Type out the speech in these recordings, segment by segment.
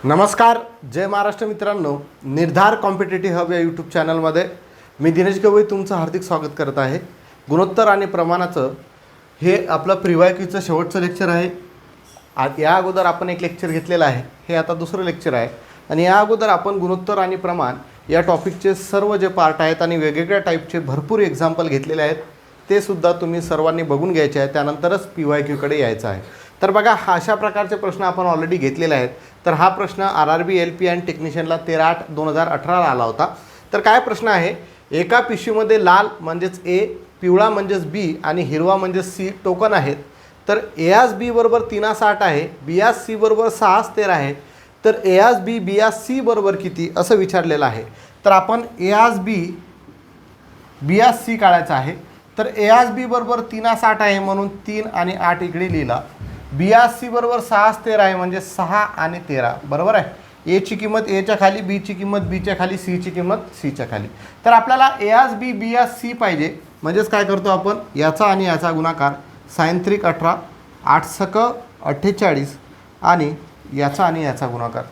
नमस्कार, जय महाराष्ट्र मित्रांनो. निर्धार कॉम्पिटेटिव्ह हब या यूट्यूब चॅनलमध्ये मी दिनेश गवई तुमचं हार्दिक स्वागत करत आहे. गुणोत्तर आणि प्रमाणाचं हे आपलं प्रिवायक्यूचं शेवटचं लेक्चर आहे. या अगोदर आपण एक लेक्चर घेतलेलं आहे, हे आता दुसरं लेक्चर आहे. आणि या अगोदर आपण गुणोत्तर आणि प्रमाण या टॉपिकचे सर्व जे पार्ट आहेत आणि वेगवेगळ्या टाईपचे भरपूर एक्झाम्पल घेतलेले आहेत, ते सुद्धा तुम्ही सर्वांनी बघून घ्यायचे आहे. त्यानंतरच PYQकडे यायचं आहे. तर बघा, अशा प्रकारचे प्रश्न आपण ऑलरेडी घेतलेले आहेत. तर हा प्रश्न RRB LP आणि टेक्निशियनला 13/8/2018 आला होता. तर काय प्रश्न आहे, एका पिशवीमध्ये लाल म्हणजेच A, पिवळा म्हणजेच B आणि हिरवा म्हणजेच C टोकन आहेत. तर A/B बरोबर 3/8 आहे, B/C बरोबर 6/13 आहे. तर A/B B/C बरोबर किती असं विचारलेलं आहे. तर आपण A/B B/C काढायचं आहे. तर A/B बरोबर 3/8 आहे म्हणून 3 आणि 8 इकडे लिहिला. B/C बरोबर 6/13 आहे म्हणजे 6 आणि 13 बरोबर आहे. A ची किंमत A च्या खाली, B ची किंमत B च्या खाली, C ची किंमत C च्या खाली. तर आपल्याला A/B B/C पाहिजे. म्हणजेच काय करतो आपण, याचा आणि याचा गुणाकार sin 3 18 8 सक 48 आणि याचा आणि याचा गुणाकार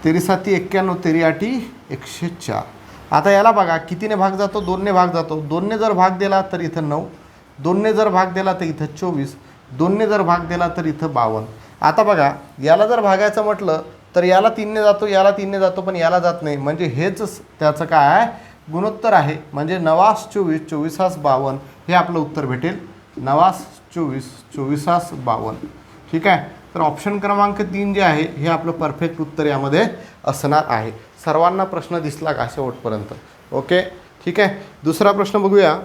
3×7 91 3×8 104. आता याला बघा कितीने भाग जातो, 2ने भाग जातो. 2ने जर भाग दिला तर इथं 9, 2ने जर भाग दिला तर इथं 24, 2ने जर भाग दिला तर इथं 52. आता बघा, याला जर भागायचं म्हटलं तर याला 3ने जातो, याला 3ने जातो, पण याला जात नाही. म्हणजे हेच त्याचं काय आहे, गुणोत्तर आहे. म्हणजे 9×24 24×52 हे आपलं उत्तर भेटेल. 9×24 24×52. ठीक आहे. तर ऑप्शन क्रमांक 3 जे आहे हे आपलं परफेक्ट उत्तर यामध्ये असणार आहे. सर्वांना प्रश्न दिसला का शेवटपर्यंत? ओके, ठीक आहे. दुसरा प्रश्न बघूया.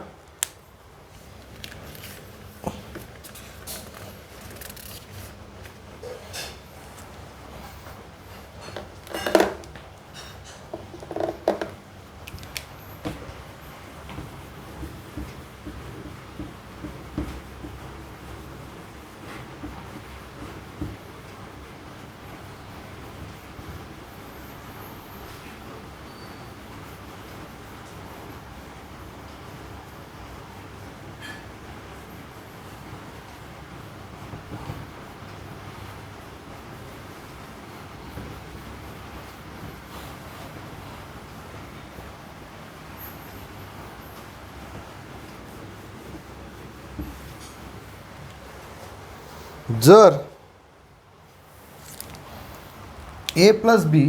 जर A + B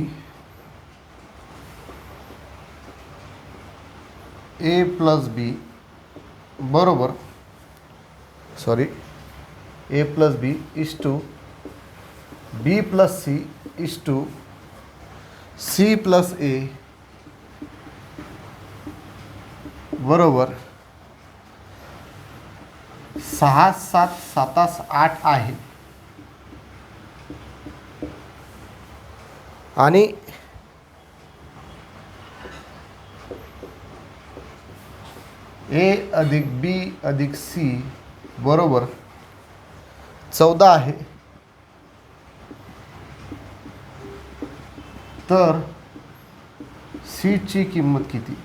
बरोबर A + B is to B + C is to C + A बरोबर 6, 7, 7, 8 आहे. आणि A + B + C बरोबर 14 आहे. तर C ची किंमत किती?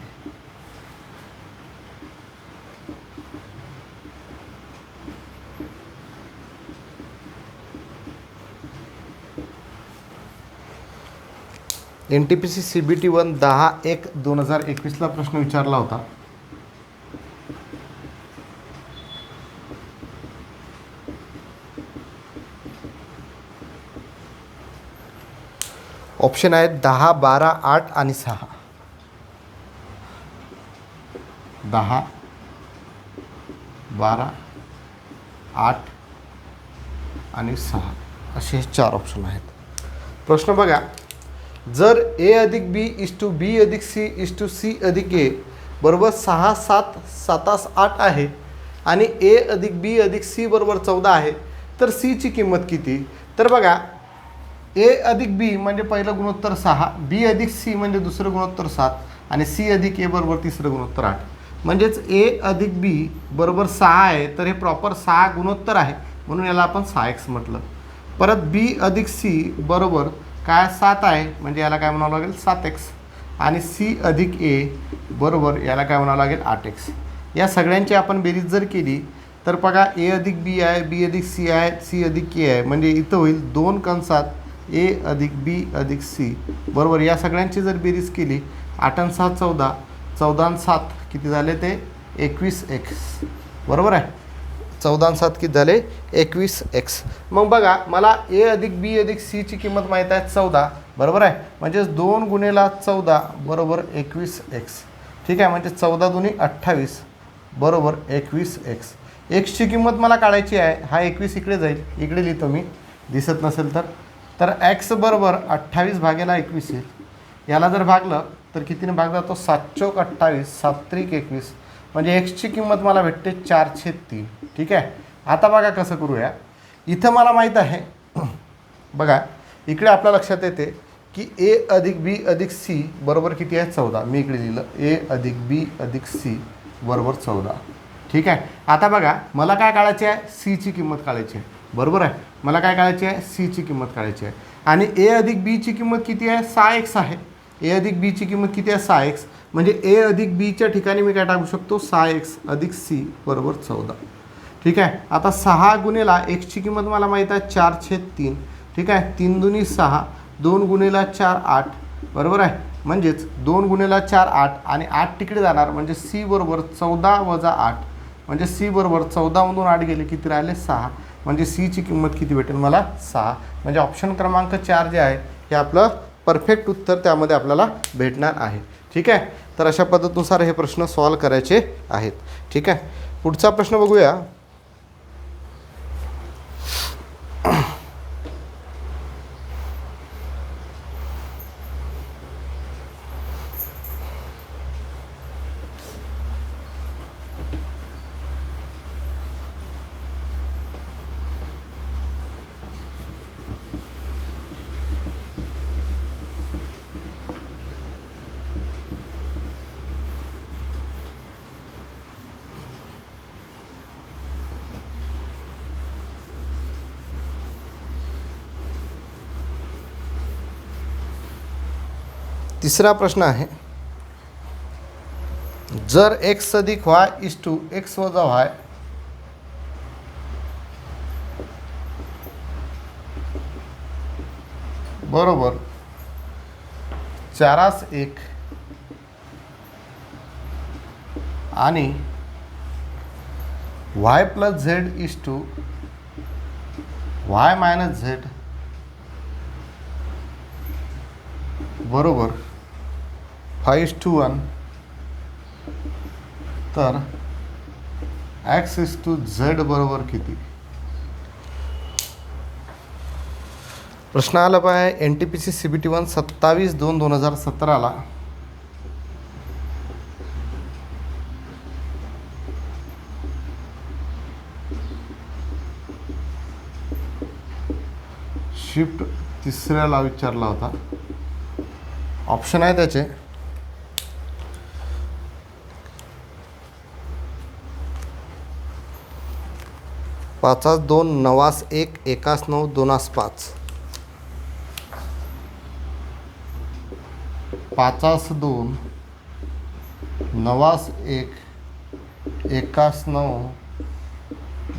NTPC CBT 1 10/1/2021 प्रश्न विचारला होता. ऑप्शन आहेत 10, 12, 8 आणि 6. 10, 12, 8 आणि 6 असे 4 ऑप्शन आहेत. प्रश्न बघा, जर A + B is to B + C is to C + A बरोबर 6, 7, 7, 8 आहे आणि A + B + C बरोबर 14 आहे, तर C ची किंमत किती? तर बघा, A + B म्हणजे पहिलं गुणोत्तर 6, B + C म्हणजे दुसरं गुणोत्तर 7 आणि C + A बरोबर तिसरं गुणोत्तर 8. म्हणजेच A + B बरोबर 6 आहे. तर हे प्रॉपर 6 गुणोत्तर आहे म्हणून याला आपण 6x म्हटलं. परत B + C बरोबर काय 7 आहे म्हणजे याला काय म्हणावं लागेल 7x आणि C + A बरोबर याला काय म्हणावं लागेल 8x. या सगळ्यांची आपण बेरीज जर केली तर बघा ए अधिक बी आहे, बी अधिक सी आहे, सी अधिक के आहे, म्हणजे इथं होईल 2 कंसात ए अधिक बी अधिक सी बरोबर. या सगळ्यांची जर बेरीज केली 8 आणि 6 14, 14 आणि 7 किती झाले ते 21x बरोबर आहे. 14 आणि 7 किती झाले 21x. मग बघा मला ए अधिक बी अधिक सीची किंमत माहीत आहे 14 बरोबर आहे. म्हणजेच 2 गुणिले 14 बरोबर 21x. ठीक आहे, म्हणजे 14 दुनी 28 बरोबर 21x. एक्सची किंमत मला काढायची आहे. हा 21 इकडे जाईल, इकडे लिहितो मी दिसत नसेल तर x बरोबर 28 भागेला 21 येईल. याला जर भागलं तर कितीने भागला तो 7 चौक 28 7 त्रिक 21 म्हणजे एक्सची किंमत मला भेटते 4/3. ठीक आहे, आता बघा कसं करूया. इथं मला माहीत आहे बघा इकडे आपल्या लक्षात येते की ए अधिक बी अधिक सी बरोबर किती आहे 14. मी इकडे लिहिलं ए अधिक बी अधिक सी बरोबर 14. ठीक आहे, आता बघा मला काय काढायची आहे सीची किंमत काढायची आहे बरोबर आहे. मला काय काढायची आहे सीची किंमत काढायची आहे आणि ए अधिक बीची किंमत किती आहे 6x आहे. ए अधिक बीची किंमत किती आहे 6x म्हणजे ए अधिक बीच्या ठिकाणी मी काय टाकू शकतो 6x अधिक सी बरोबर 14. ठीक आहे, आता 6 गुणिला एक्सची किंमत मला माहीत आहे 4/3. ठीक आहे, 3 दुनी 6 2 गुणिला 4 8 बरोबर आहे. म्हणजेच 2 गुणिला 4 8 आणि 8 तिकडे जाणार म्हणजे सी बरोबर 14 वजा 8 म्हणजे सी बरोबर 14मधून 8 गेले किती राहिले 6 म्हणजे सीची किंमत किती भेटेल मला 6. म्हणजे ऑप्शन क्रमांक 4 जे आहे हे आपलं परफेक्ट उत्तर त्यामध्ये आपल्याला भेटणार आहे. ठीक आहे, तर अशा पद्धतीनुसार हे प्रश्न सॉल्व करायचे आहेत. ठीक आहे, पुढचा प्रश्न बघूया. तिसरा प्रश्न आहे, जर x अधिक y इज टू x वजा y बरोबर 4x1 आणि y plus z is to y minus z बरोबर 5:1 तर x इज टू z बरोबर किती. प्रश्न आला पाहिजे NTPC CBT 1 27/2/2017 शिफ्ट तिसऱ्याला विचारला होता. ऑप्शन आहे त्याचे 5/2 9/1 1/9 2/5 5/2 9/1 1/9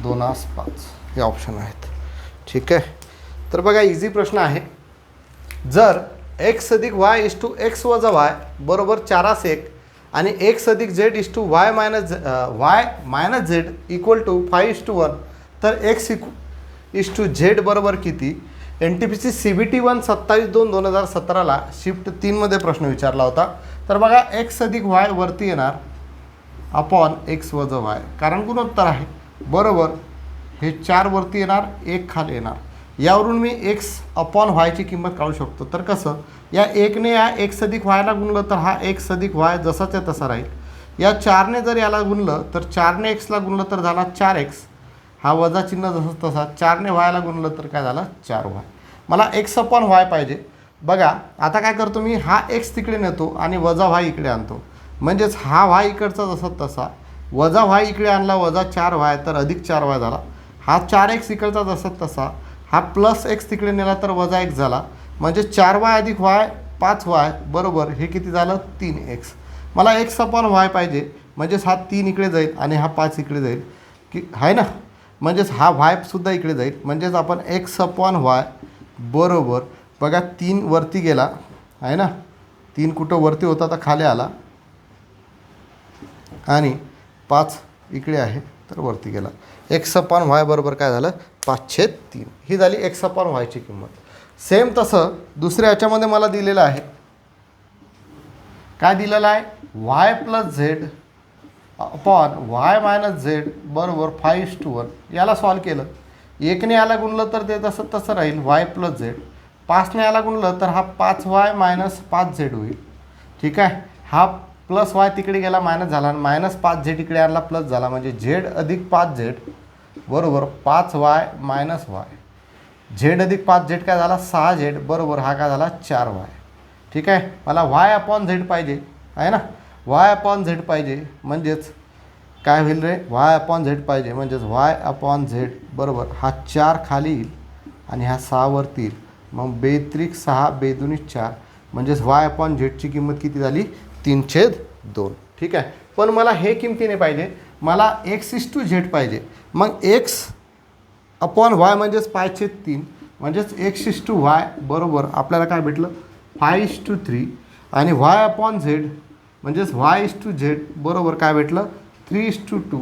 2/5 हे ऑप्शन आहेत. ठीक आहे, तर बघा इझी प्रश्न आहे. जर x अधिक y इज टू x वजा y बरोबर 4x1 आणि x अधिक z is to y minus z equal to 5:1 तर x इज टू z बरोबर किती. NTPC CBT 1 27/2/2017 शिफ्ट 3मध्ये प्रश्न विचारला होता. तर बघा x अधिक y वरती येणार अपॉन x वजा y कारण गुणोत्तर आहे बरोबर. हे 4 वरती येणार 1 खाली येणार. यावरून मी x अपॉन वायची किंमत काढू शकतो. तर कसं या 1ने या x अधिक वायला गुणलं तर हा x अधिक वाय जसाच्या तसा राहील. या 4ने जर याला गुणलं तर 4ने xला गुणलं तर झाला 4x. हा वजा चिन्ह जसं तसा 4ने वायला गुणलं तर काय झाला 4y. मला x अपॉन वाय पाहिजे. बघा आता काय करतो मी हा x तिकडे नेतो आणि वजा वाय इकडे आणतो. म्हणजेच हा वाय इकडचा जसा तसा वजा वाय इकडे आणला वजा 4y तर अधिक 4y झाला. हा 4x इकडचा जसा तसा हा प्लस x तिकडे नेला तर वजा x झाला. म्हणजे 4y अधिक y 5y बरोबर हे किती झालं 3x. मला x अपॉन y पाहिजे म्हणजेच हा 3 इकडे जाईल आणि हा 5 इकडे जाईल. की आहे ना, म्हणजेच हा वायसुद्धा इकडे जाईल. म्हणजेच आपण एक्स अपॉन वाय बरोबर बघा 3 वरती गेला आहे ना, 3 कुठं वरती होता तर खाली आला आणि 5 इकडे आहे तर वरती गेला. एक्स अपॉन वाय बरोबर काय झालं 5/3. ही झाली एक्स अपॉन वायची किंमत. सेम तसं दुसऱ्या याच्यामध्ये मला दिलेलं आहे, काय दिलेलं आहे, Y plus Z upon y minus Z बरोबर 5:1. याला सॉल्व केलं, 1ने याला गुणलं तर ते तसं तसं राहील वाय प्लस झेड, 5ने याला गुणलं तर हा 5y मायनस 5z होईल. ठीक आहे, हा प्लस वाय तिकडे गेला मायनस झाला आणि मायनस 5z इकडे आला प्लस झाला, म्हणजे झेड अधिक 5z बरोबर 5y मायनस वाय. झेड अधिक 5z काय झाला 6z बरोबर हा काय झाला 4y. ठीक आहे, मला y अपॉन झेड पाहिजे आहे ना, y अपॉन झेड पाहिजे म्हणजेच काय होईल रे, y अपॉन झेड पाहिजे म्हणजेच y अपॉन झेड बरोबर हा 4 खाली येईल आणि हा 6 वरती येईल. मग 2×6 2×4 म्हणजेच y अपॉन झेडची किंमत किती झाली 3/2. ठीक आहे, पण मला हे किमतीने पाहिजे, मला x/z पाहिजे. मग x अपॉन वाय म्हणजेच 5/3 म्हणजेच x/y बरोबर आपल्याला काय भेटलं 5:3 आणि y अपॉन झेड म्हणजेच y/z बरोबर काय भेटलं 3:2.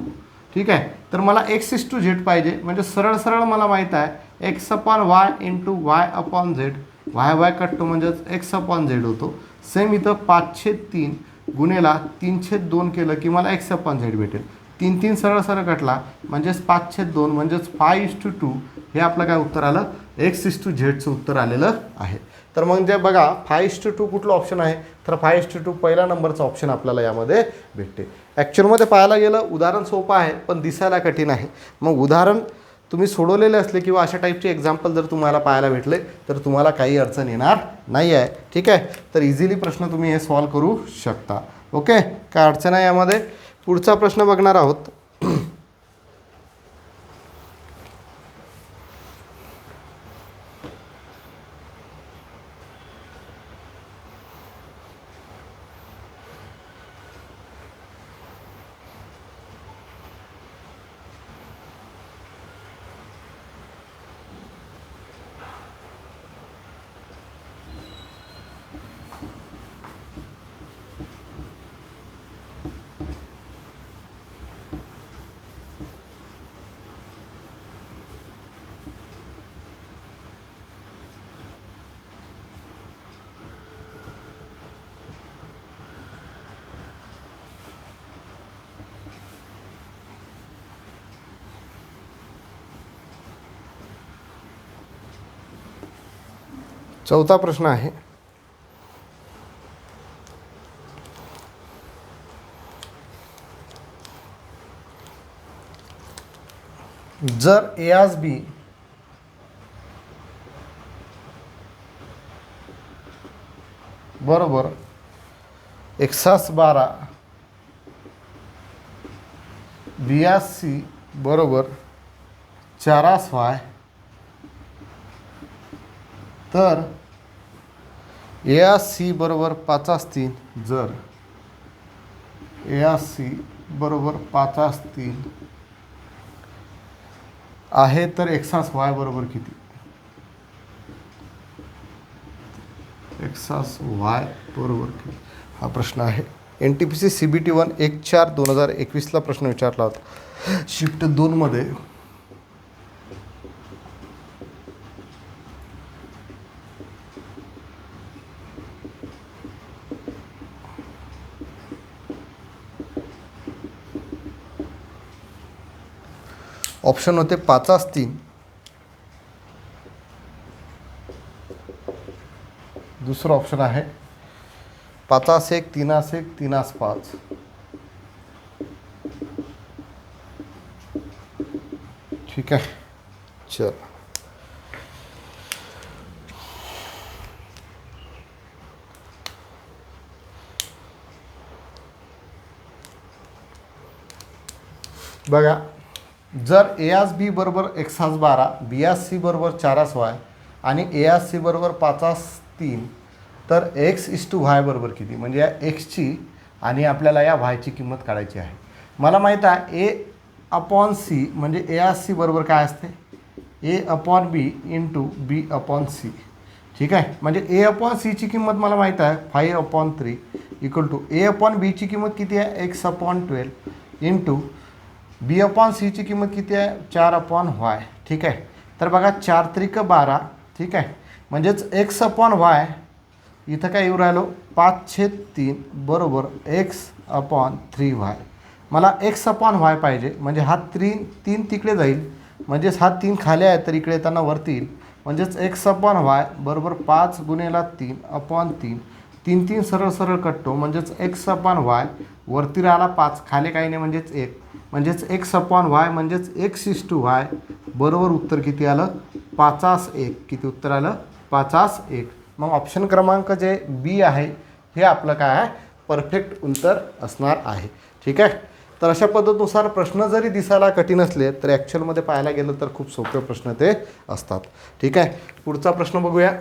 ठीक आहे, तर मला x/z पाहिजे म्हणजे सरळ सरळ मला माहीत आहे x upon Y into Y upon Z, Y Y कटतो म्हणजेच x अपॉन झेड होतो. सेम इथं 5/3 गुणेला 3/2 केलं की मला x अपॉन झेड भेटेल. 3 सरळ सरळ कटला म्हणजेच 5/2 म्हणजेच 5:2 हे आपलं काय उत्तर आलं x/zचं उत्तर आलेलं आहे. तर मग जे बघा 5:2 कुठलं ऑप्शन आहे तर 5:2 पहिला नंबरचा ऑप्शन आपल्याला यामध्ये भेटते. ॲक्च्युअलमध्ये पाहायला गेलं उदाहरण सोपं आहे पण दिसायला कठीण आहे. मग उदाहरण तुम्ही सोडवलेले असले किंवा अशा टाईपचे एक्झाम्पल जर तुम्हाला पाहायला भेटले तर तुम्हाला काही अडचण येणार नाही आहे. ठीक आहे, तर इझिली प्रश्न तुम्ही हे सॉल्व करू शकता. ओके, काय अडचण आहे यामध्ये. पुढचा प्रश्न बघणार आहोत. चौथा प्रश्न आहे, जर ए आज बी बरोबर 1/12 B/C बरोबर 4/y तर A/C बरोबर 5/3 जर A/C बरोबर 5/3 आहे तर x/y बरोबर किती. x/y बरोबर किती हा प्रश्न आहे. NTPC CBT 1 1/4/2021ला प्रश्न विचारला होता शिफ्ट 2 मध्ये. ऑप्शन होते 5/3, दुसरं ऑप्शन आहे 5/1 3/1 3/5. ठीक आहे, चल बघा, जर A/B बरोबर 1/12 B/C बरोबर 4/y आणि A/C बरोबर 5/3 तर x/y बरोबर किती. म्हणजे या एक्सची आणि आपल्याला या वायची किंमत काढायची आहे. मला माहीत आहे ए अपॉन सी म्हणजे ए आर सी बरोबर काय असते ए अपॉन बी इंटू बी अपॉन सी. ठीक आहे, म्हणजे ए अपॉन सीची किंमत मला माहीत आहे 5/3 इक्वल टू ए अपॉन बीची किंमत किती आहे x/12 इंटू बी अपॉन सीची किंमत किती आहे 4/y. ठीक आहे, तर बघा 4 त्रिक 12. ठीक आहे, म्हणजेच x/y इथं काय येऊ राहिलो 5/3 बरोबर x/3y. मला x/y पाहिजे, म्हणजे हा 3 तिकडे जाईल, म्हणजेच हा 3 खाली आहे तर इकडे येताना वरती येईल, म्हणजेच x/y बरोबर 5 × 3/3. 3 सरळ सरळ कटतो, म्हणजेच x/y वरती राहिला 5, खाली काही नाही म्हणजेच 1, म्हणजेच x/y म्हणजेच x/y बरोबर उत्तर किती आलं 5/1. किती उत्तर आलं 5/1. मग ऑप्शन क्रमांक जे बी आहे हे आपलं काय आहे परफेक्ट उत्तर असणार आहे. ठीक आहे, तर अशा पद्धतीनुसार प्रश्न जरी दिसायला कठीण असले तर ॲक्च्युअलमध्ये पाहायला गेलं तर खूप सोपे प्रश्न ते असतात. ठीक आहे, पुढचा प्रश्न बघूया.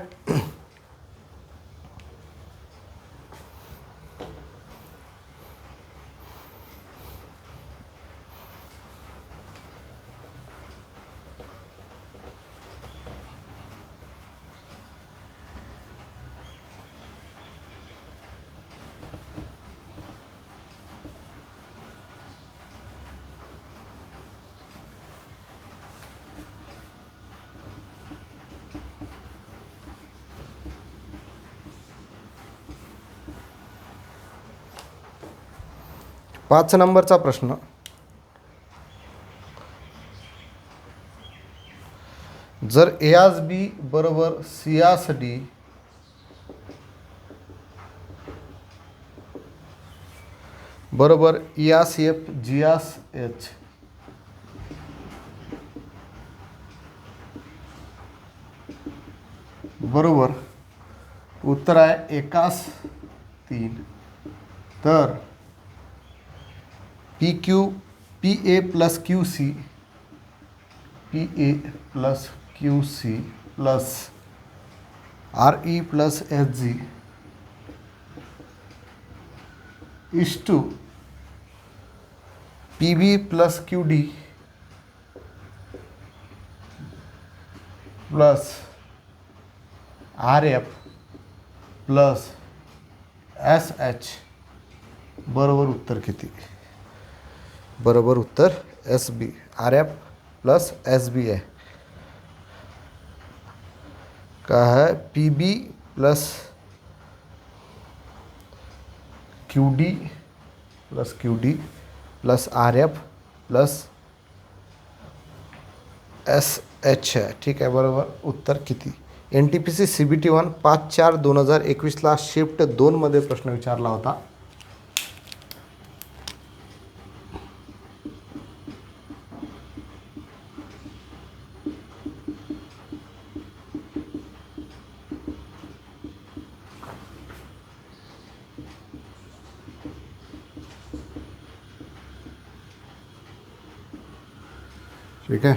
पाच नंबरचा प्रश्न. जर एआस बी बरोबर सीआस डी बरोबर इआस एफ जीआस एच बरोबर उत्तर आहे एकास 3, तर P Q P A plus Q C plus R E plus H G is to P B plus Q D plus R F plus S H बरोबर उत्तर किती. बरोबर उत्तर S B. R F plus S B है का है P B plus Q D plus R F plus S H है. ठीक आहे, बरोबर उत्तर किती. N T P C C B T 1 5/4/2021 shift 2 मध्ये प्रश्न विचारला होता. ठीक आहे,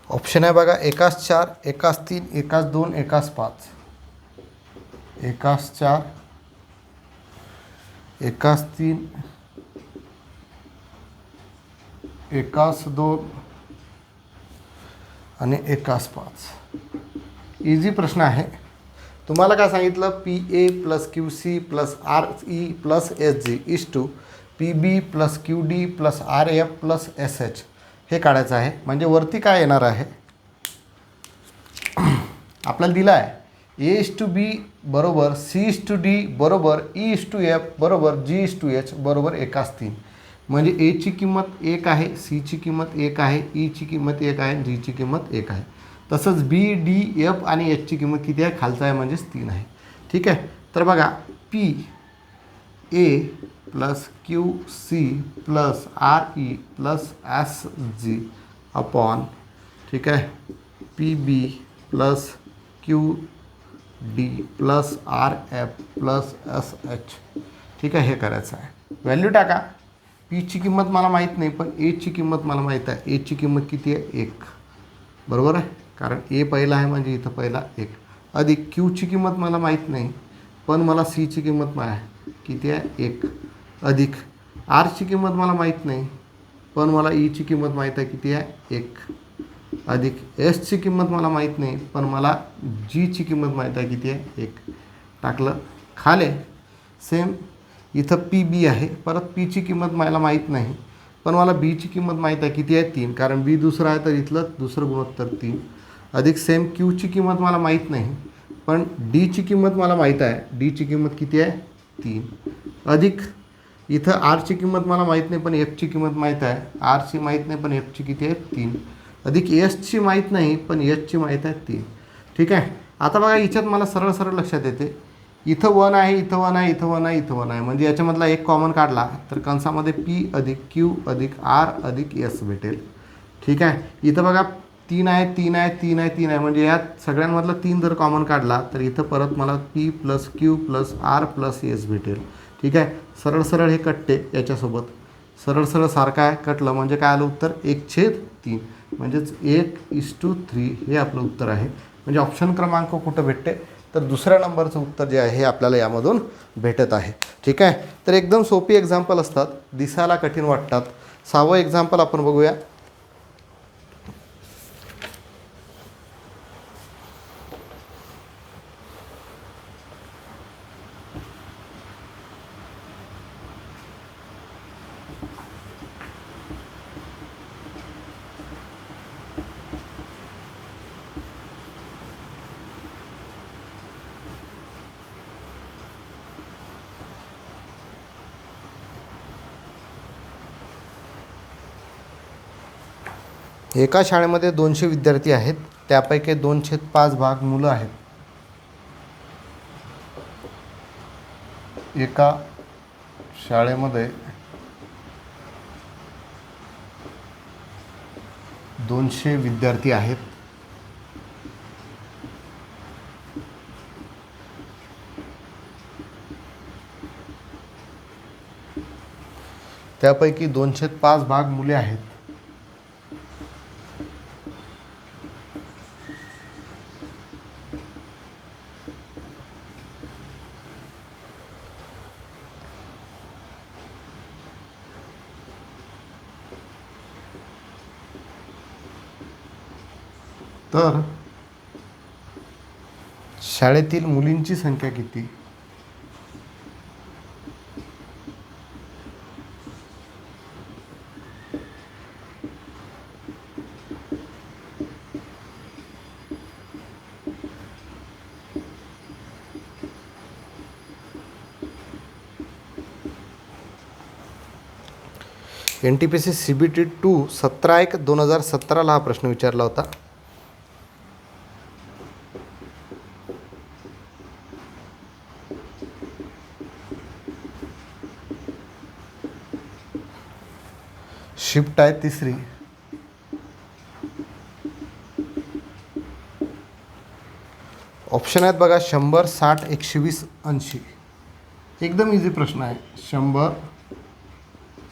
ऑप्शन आहे बघा 1/4, 1/3, 1/2, 1/5. 1/4, 1/3, 1/2 आणि 1/5. इझी प्रश्न आहे. तुम्हाला काय सांगितलं P A plus Q C plus R E plus S G is to P B plus Q D plus R F plus S H हे काढायचं आहे. म्हणजे वरती काय येणार आहे आपल्याला दिलं आहे ए इज टू बी बरोबर सी इज टू डी बरोबर ई इज टू एफ बरोबर जी इज टू एच बरोबर 1/3. म्हणजे एची किंमत 1 आहे, सीची किंमत 1 आहे, ईची किंमत 1 आहे, जीची किंमत 1 आहे. तसंच बी डी एफ आणि एचची किंमत किती आहे खालचा आहे म्हणजेच 3 आहे. ठीक आहे, तर बघा P A plus Q C plus R E plus S G upon ठीक आहे P B plus Q D plus R F plus S H. ठीक आहे, हे करायचं आहे. व्हॅल्यू टाका. पीची किंमत मला माहीत नाही, पण एची किंमत मला माहीत आहे. एची किंमत किती आहे 1 बरोबर आहे, कारण ए पहिला आहे म्हणजे इथं पहिला 1 अधिक क्यूची किंमत मला माहीत नाही, पण मला सीची किंमत आहे किती आहे 1 अधिक आरची किंमत मला माहीत नाही, पण मला ईची किंमत माहीत आहे किती आहे 1, अधिक एसची किंमत मला माहीत नाही पण मला जीची किंमत माहीत आहे किती आहे 1. टाकलं खाले. सेम इथं पी बी आहे, परत पीची किंमत मला माहीत नाही पण मला बीची किंमत माहीत आहे किती आहे 3, कारण बी दुसरं आहे तर इथलं दुसरं गुणोत्तर 3. अधिक सेम क्यूची किंमत मला माहीत नाही पण डीची किंमत मला माहीत आहे, डीची किंमत किती आहे 3. अधिक इथं आरची किंमत मला माहीत नाही पण एफची किंमत माहीत आहे, आरची माहीत नाही पण एफची किती आहे 3. अधिक एसची माहीत नाही पण एचची माहीत आहे 3. ठीक आहे. आता बघा याच्यात मला सरळ सरळ लक्षात येते, इथं 1 आहे, इथं 1 आहे, इथं 1 आहे, इथं 1 आहे, म्हणजे याच्यामधला एक कॉमन काढला तर कंसामध्ये पी अधिक क्यू अधिक आर अधिक एस भेटेल. ठीक आहे. इथं बघा 3 आहे, 3 आहे, 3 आहे, 3 आहे, म्हणजे यात सगळ्यांमधला 3 जर कॉमन काढला तर इथं परत मला P plus Q plus R plus S भेटेल. ठीक आहे. सरळ सरळ हे कटते याच्यासोबत, सरळ सरळ सारखं आहे, कटलं म्हणजे काय आलं उत्तर 1/3, म्हणजेच 1:3 हे आपलं उत्तर आहे. म्हणजे ऑप्शन क्रमांक कुठं भेटते तर दुसऱ्या नंबरचं उत्तर जे आहे हे आपल्याला यामधून भेटत आहे. ठीक आहे. तर एकदम सोपी एक्झाम्पल असतात, दिसायला कठीण वाटतात. 6वं एक्झाम्पल आपण बघूया. एका शाळेमध्ये 200 विद्यार्थी आहेत, त्यापैकी 2/5 भाग मुलं आहेत. एका शाळेमध्ये 200 विद्यार्थी आहेत, त्यापैकी 2/5 भाग मुले आहेत. तर शाळेतील मुलींची संख्या किती? NTPC CBT 2 17/1/2017 हा प्रश्न विचारला होता. शिफ्ट आहे 3री. ऑप्शन आहेत बघा 100, 60, 120, 80. एकदम इझी प्रश्न आहे. 100,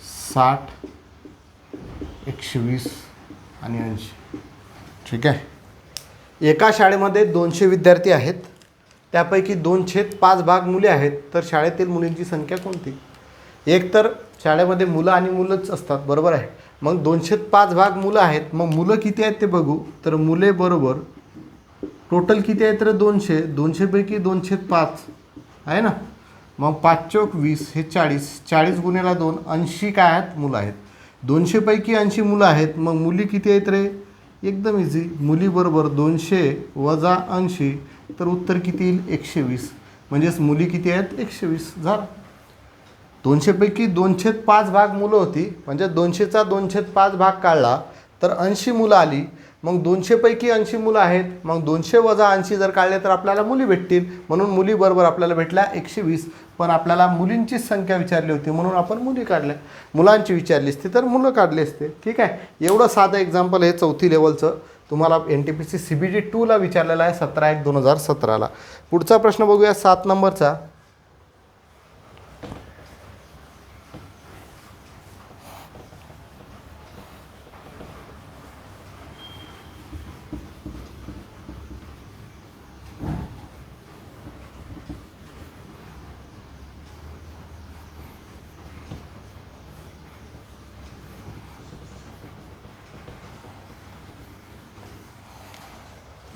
60, 120 आणि 80. ठीक आहे. एका शाळेमध्ये 200 विद्यार्थी आहेत, त्यापैकी 2/5 भाग मुले आहेत, तर शाळेतील मुलींची संख्या कोणती? एक तर शाळेमध्ये मुलं आणि मुलंच असतात, बरोबर आहे. मग 2/5 भाग मुलं आहेत, मग मुलं किती आहेत ते बघू. तर मुले बरोबर टोटल किती आहेत तर 200, 200पैकी 2/5 आहे ना. मग 5 चौक 20 हे 40, 40 गुणिले 2 80 काय आहेत मुलं आहेत. 200पैकी 80 मुलं आहेत, मग मुली किती आहेत रे? एकदम इझी, मुली बरोबर 200 वजा 80, तर उत्तर किती येईल 120. म्हणजेच मुली किती आहेत 120 झालं. 200पैकी 2/5 भाग मुलं होती, म्हणजे 200चा 2/5 भाग काढला तर 80 मुलं आली. मग 200पैकी 80 मुलं आहेत, मग 200 वजा 80 जर काढले तर आपल्याला मुली भेटतील, म्हणून मुली बरोबर आपल्याला भेटल्या 120. पण आपल्याला मुलींचीच संख्या विचारली होती म्हणून आपण मुली काढल्या, मुलांची विचारली असती तर मुलं काढली असते. ठीक आहे. एवढं साधं एक्झाम्पल हे 4थी लेवलचं तुम्हाला NTPC CBT 2ला विचारलेलं आहे 17/1/2017. पुढचा प्रश्न बघूया 7 नंबरचा.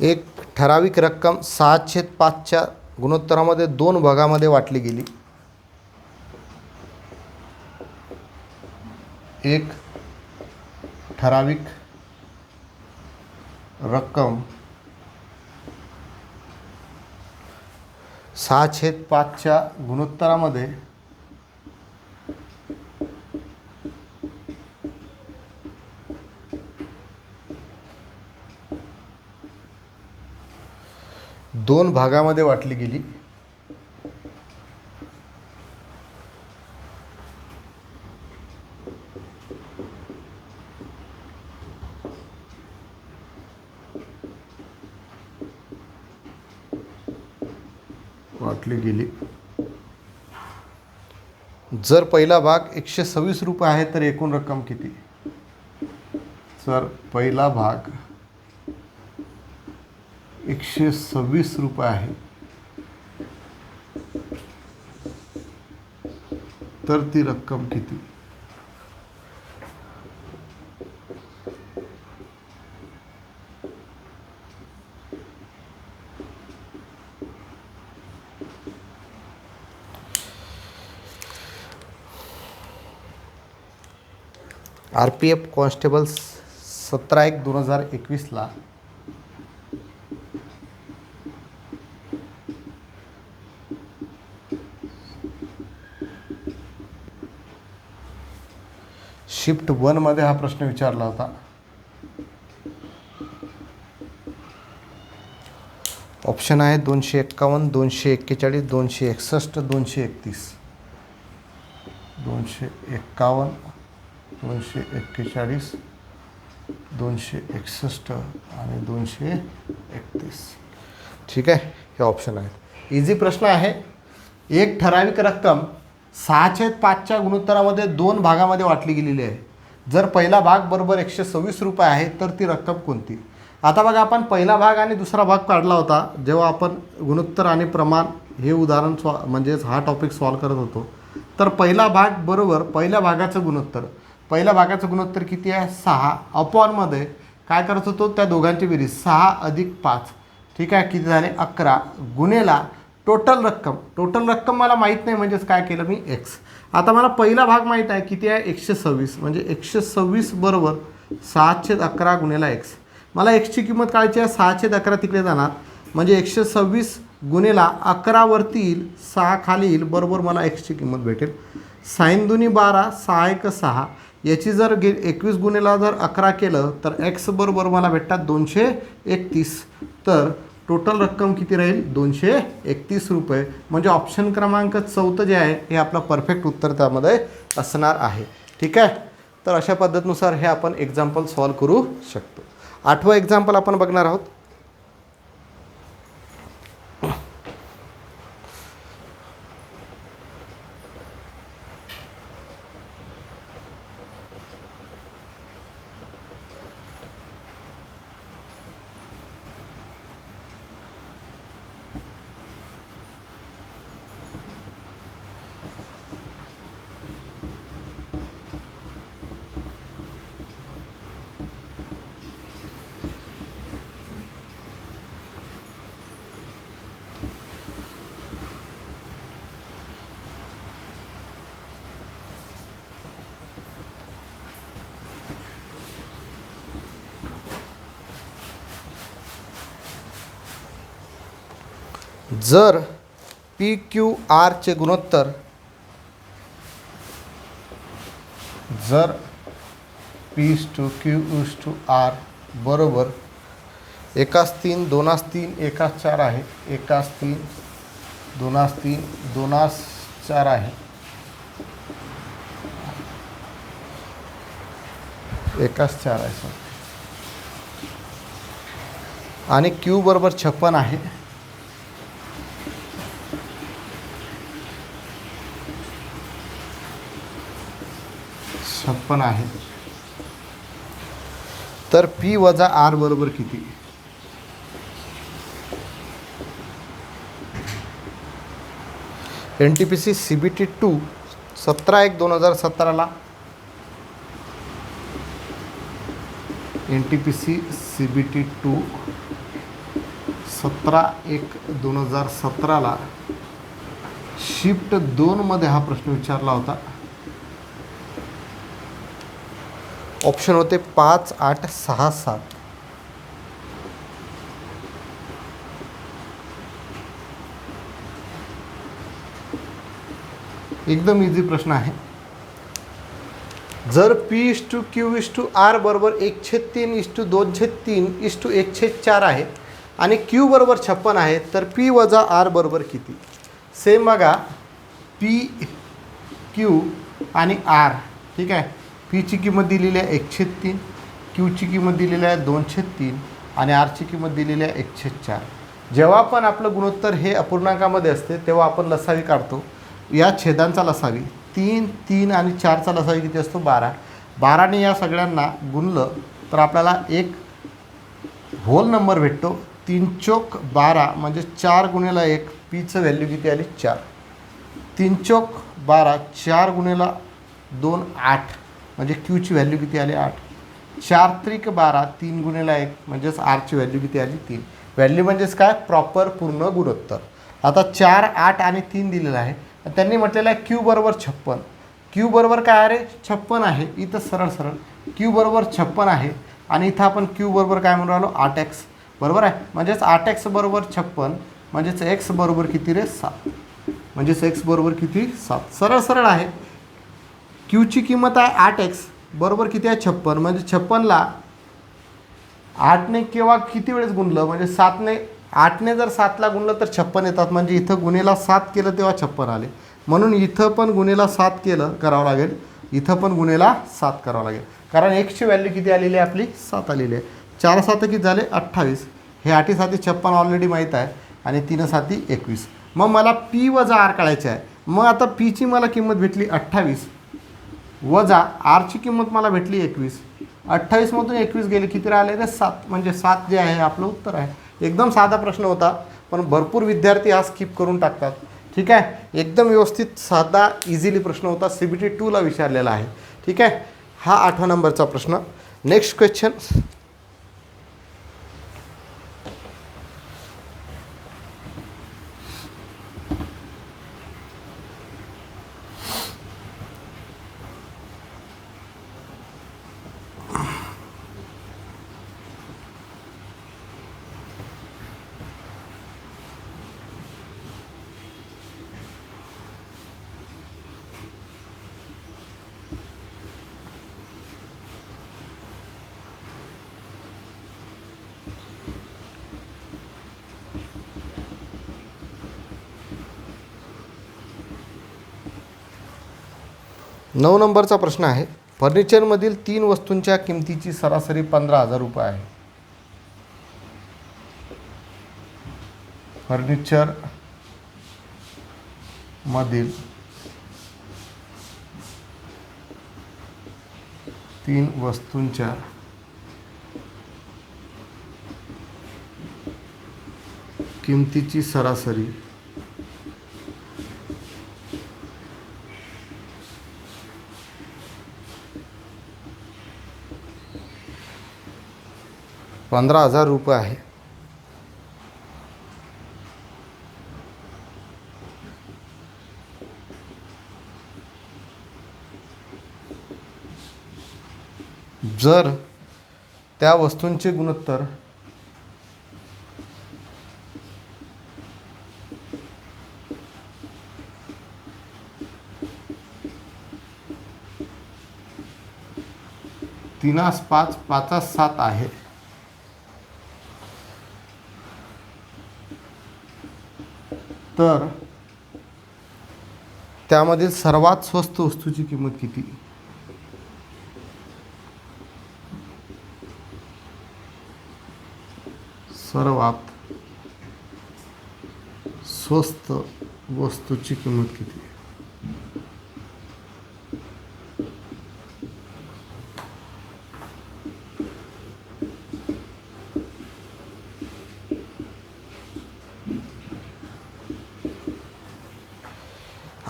एक ठराविक रक्कम 6/5च्या गुणोत्तरामध्ये 2 भागामध्ये वाटली गेली. एक ठराविक रक्कम 6/5च्या गुणोत्तरामध्ये 2 भागामध्ये वाटली गेली. जर पहिला भाग 126 रुपये आहे तर एकूण रक्कम किती? जर पहिला भाग 126 रुपये आहे तर ती रक्कम किती? RPF कॉन्स्टेबल 17/1/2021ला शिफ्ट 1 मध्ये हा प्रश्न विचारला होता. ऑप्शन आहे 251, 241, 261, 231. 251, 241, 261 आणि 231. ठीक आहे, हे ऑप्शन आहेत. इझी प्रश्न आहे. एक ठराविक रक्कम 6/5च्या गुणोत्तरामध्ये 2 भागामध्ये वाटली गेलेली आहे. जर पहिला भाग बरोबर 126 रुपये आहे तर ती रक्कम कोणती? आता बघा, आपण पहिला भाग आणि दुसरा भाग काढला होता जेव्हा आपण गुणोत्तर आणि प्रमाण हे उदाहरण म्हणजेच हा टॉपिक सॉल्व करत होतो. तर पहिला भाग बरोबर पहिल्या भागाचं गुणोत्तर. पहिल्या भागाचं गुणोत्तर किती आहे? 6. अपॉनमध्ये काय करत होतो? त्या दोघांची बेरीज 6 अधिक 5. ठीक आहे, किती झाले? 11. गुणेला टोटल रक्कम. टोटल रक्कम मला माहीत नाही म्हणजेच काय केलं मी? x. आता मला पहिला भाग माहीत आहे किती आहे? 126. म्हणजे 126 बरोबर 6/11 गुणेला x. मला xची किंमत काढायची आहे. 6/11 तिकडे जाणार म्हणजे 126 गुणेला 11 वरती येईल, 6 खाली येईल, बरोबर मला xची किंमत भेटेल. साइन 2 12, 6 1 6. याची जर 21 गुणेला जर 11 केलं तर x बरोबर मला भेटतात 231. तर टोटल रक्कम किती राहील? 231 रुपये. म्हणजे ऑप्शन क्रमांक 4 जे आहे हे आपलं परफेक्ट उत्तर त्यामध्ये असणार आहे. ठीक आहे, तर अशा पद्धतीनुसार हे आपण एक्झाम्पल सॉल्व करू शकतो. 8वं एक्झाम्पल आपण बघणार आहोत. जर PQR चे गुणोत्तर जर P/Q/R बरोबर 1:3, 2:3, 1:4 आहे. 1:3, 2:3, 2:4 आहे. 1:4 आहे सर. आणि Q बरोबर 56 आहे. 56 आहे. तर P वजा R बरोबर किती? NTPC CBT 2 17/1/2017ला NTPC CBT 2 17/1/2017ला शिफ्ट 2मध्ये हा प्रश्न विचारला होता. ऑप्शन होते 5, 8, 6, 7. एकदम इझी प्रश्न आहे. जर P/Q/R बरोबर 1/3/2/3/1/4 आहे आणि Q बरोबर 56 आहे, तर P वजा R बरोबर किती? सेम बघा, P, Q आणि R. ठीक आहे. Pची किंमत दिलेली आहे 1/3, Qची किंमत दिलेली आहे 2/3 आणि Rची किंमत दिलेली आहे 1/4. जेव्हा पण आपलं गुणोत्तर हे अपूर्णांकामध्ये असते तेव्हा आपण लसावी काढतो. या छेदांचा लसावी 3, 3 आणि 4चा लसावी किती असतो? 12. 12ने या सगळ्यांना गुणलं तर आपल्याला एक होल नंबर भेटतो. 3 चोक 12 म्हणजे 4 गुणिला 1. पीचं व्हॅल्यू किती आली? 4. 3 चोक 12, 4 गुणिला 2 8 म्हणजे क्यूची व्हॅल्यू किती आली? 8. 4 त्रिक 12, 3 गुणिला 1 म्हणजेच आरची व्हॅल्यू किती आली? 3. व्हॅल्यू म्हणजेच काय? प्रॉपर पूर्ण गुणोत्तर. आता 4, 8 आणि 3 दिलेलं आहे. त्यांनी म्हटलेलं आहे Q बरोबर 56. Q बरोबर काय आहे? 56 आहे. इथं सरळ Q बरोबर 56 आहे आणि इथं आपण Q बरोबर काय म्हणून राहिलो? 8x. बरोबर आहे. म्हणजेच 8x बरोबर 56 म्हणजेच x बरोबर किती रे? 7. म्हणजेच x बरोबर किती? 7. सरळ आहे. Qची किंमत आहे 8x बरोबर किती आहे? 56. म्हणजे 56ला 8ने केव्हा किती वेळेस गुणलं? म्हणजे 8ने जर 7ला गुणलं तर 56 येतात. म्हणजे इथं गुणेला 7 केलं तेव्हा 56 आले. म्हणून इथं पण गुणेला 7 करावं लागेल. इथं पण गुणेला 7 करावं लागेल. कारण एक्सची व्हॅल्यू किती आलेली आहे आपली? 7 आलेली आहे. 4 7 किती झाले? 28. हे 8 7 56 ऑलरेडी माहीत आहे आणि 3 7 21. मग मला P वजा R काढायचे आहे. मग आता Pची मला किंमत भेटली 28 वजा Rची किंमत मला भेटली 21. 28मधून 21 गेले किती राहिले रे? 7. म्हणजे 7 जे आहे आपलं उत्तर आहे. एकदम साधा प्रश्न होता, पण भरपूर विद्यार्थी हा स्किप करून टाकतात. ठीक आहे. एकदम व्यवस्थित साधा इझिली प्रश्न होता. CBT 2ला विचारलेला आहे. ठीक आहे. हा 8व्या नंबरचा प्रश्न. Next question. नऊ नंबरचा प्रश्न आहे. फर्निचरमधील 3 वस्तूंच्या किमतीची सरासरी 15,000 रुपये आहे. फर्निचरमधील 3 वस्तूंच्या किमतीची सरासरी 15,000 रुपये आहे. जर त्या वस्तूंचे गुणोत्तर तीनास 5 5 7 आहे, तर त्यामधील सर्वात स्वस्त वस्तूची किंमत किती? सर्वात स्वस्त वस्तूची किंमत किती?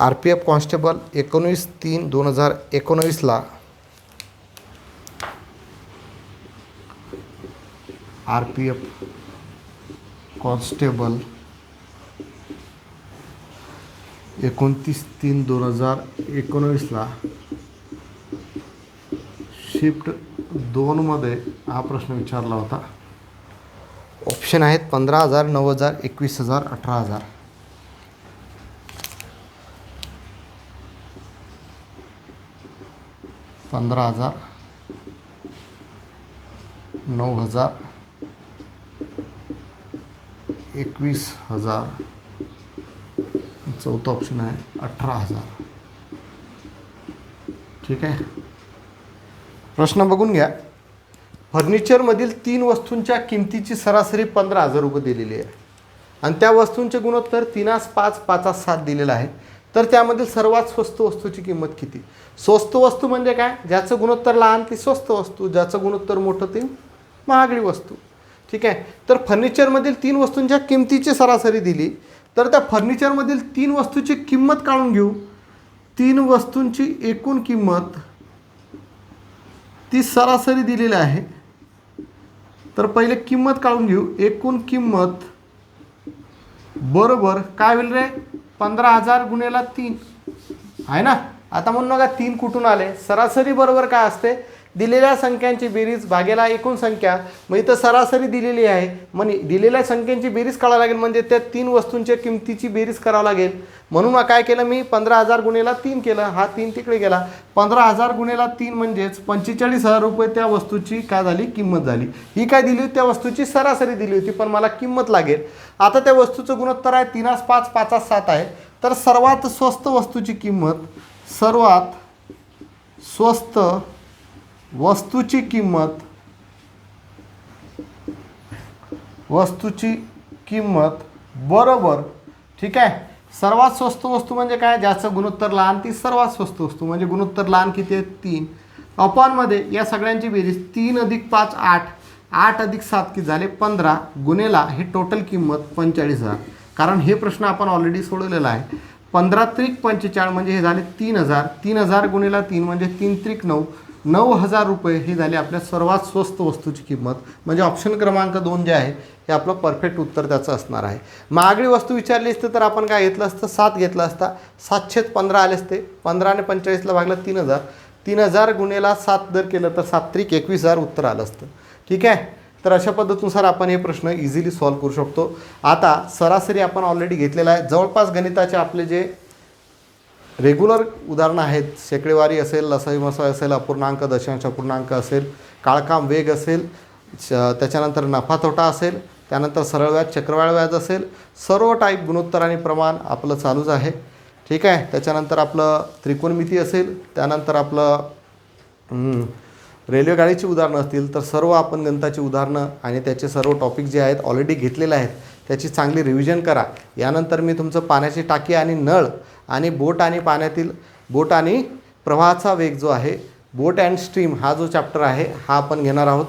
RPF कॉन्स्टेबल 19/3/2019ला RPF कॉन्स्टेबल 29/3/2019ला शिफ्ट 2मध्ये हा प्रश्न विचारला होता. ऑप्शन आहेत 15,000, 9,000, 21,000, 18,000. 15,000, 9,000, 21,000. चौथा ऑप्शन आहे 18,000. ठीक आहे. प्रश्न बघून घ्या. फर्निचरमधील 3 वस्तूंच्या किमतीची सरासरी 15,000 रुपये दिलेली आहे आणि त्या वस्तूंचे गुणोत्तर 3:5, 5:7 दिलेलं आहे. तर त्यामधील सर्वात स्वस्त वस्तूची किंमत किती? स्वस्त वस्तू म्हणजे काय? ज्याचं गुणोत्तर लहान ती स्वस्त वस्तू, ज्याचं गुणोत्तर मोठं ती महागडी वस्तू. ठीक आहे. तर फर्निचरमधील 3 वस्तूंच्या किमतीची सरासरी दिली तर त्या फर्निचरमधील 3 वस्तूची किंमत काढून घेऊ. 3 वस्तूंची एकूण किंमत ती सरासरी दिलेली आहे. तर पहिले किंमत काढून घेऊ. एकूण किंमत बरोबर काय होईल रे? 15,000 गुणिले 3 आहे ना. आता म्हणून नका 3 कुठून आले? सरासरी बरोबर काय असते? दिलेल्या संख्यांची बेरीज भागेला एकूण संख्या. मग इथं सरासरी दिलेली आहे, मग दिलेल्या संख्यांची बेरीज काढावी लागेल, म्हणजे त्या 3 वस्तूंच्या किमतीची बेरीज करावी लागेल. म्हणून काय केलं मी? 15,000 गुणिले 3 केलं. हा 3 तिकडे गेला. 15,000 गुणिले 3 म्हणजेच 45,000 रुपये त्या वस्तूची काय झाली? किंमत झाली. ही काय दिली होती? त्या वस्तूची सरासरी दिली होती, पण मला किंमत लागेल. आता त्या वस्तूचं गुणोत्तर आहे 3:5, 5:7 आहे. तर सर्वात स्वस्त वस्तूची किंमत, सर्वात स्वस्त वस्तूची किंमत बरोबर. ठीक आहे. सर्वात स्वस्त वस्तू म्हणजे काय? ज्याचं गुणोत्तर लहान ती सर्वात स्वस्त वस्तू, म्हणजे गुणोत्तर लहान किती आहे? 3. अपॉनमध्ये या सगळ्यांची बेरीज 3 + 5 8, 8 + 7 किती झाले? 15 गुणेला हे टोटल किंमत 45,000. कारण हे प्रश्न आपण ऑलरेडी सोडवलेला आहे. 15 त्रिक 45 म्हणजे हे झाले 3,000. 3,000 गुणिले 3 म्हणजे 3 त्रिक 9, 9,000 रुपये ही झाली आपल्या सर्वात स्वस्त वस्तूची किंमत. म्हणजे ऑप्शन क्रमांक 2 जे आहे हे आपलं परफेक्ट उत्तर त्याचं असणार आहे. महागडी वस्तू विचारली असते तर आपण काय घेतलं असतं? 7 घेतलं असता. 7/15 आले असते. 15 ने 45ला भागलं 3,000. 3,000 गुणिले 7 जर केलं तर 7 त्रिक 21,000 उत्तर आलं असतं. ठीक आहे. तर अशा पद्धतीनुसार आपण हे प्रश्न इझिली सॉल्व्ह करू शकतो. आता सरासरी आपण ऑलरेडी घेतलेला आहे. जवळपास गणिताचे आपले जे रेग्युलर उदाहरणं आहेत, शेकडेवारी असेल, लसाई मसाई असेल, अपूर्णांक, दशांश अपूर्णांक असेल, काळकाम वेग असेल, त्याच्यानंतर नफा तोटा असेल, त्यानंतर सरळ व्याज, चक्रवाढ व्याज असेल, सर्व टाईप गुणोत्तर आणि प्रमाण आपलं चालूच आहे. ठीक आहे. त्याच्यानंतर आपलं त्रिकोणमिती असेल, त्यानंतर आपलं रेल्वे गाडीची उदाहरणं असतील, तर सर्व आपण गणिताची उदाहरणं आणि त्याचे सर्व टॉपिक जे आहेत ऑलरेडी घेतलेले आहेत, त्याची चांगली रिव्हिजन करा. यानंतर मी तुमचं पाण्याची टाकी आणि नळ आणि बोट आणि पाण्यातील बोट आणि प्रवाहाचा वेग जो आहे, बोट अँड स्ट्रीम हा जो चॅप्टर आहे हा आपण घेणार आहोत.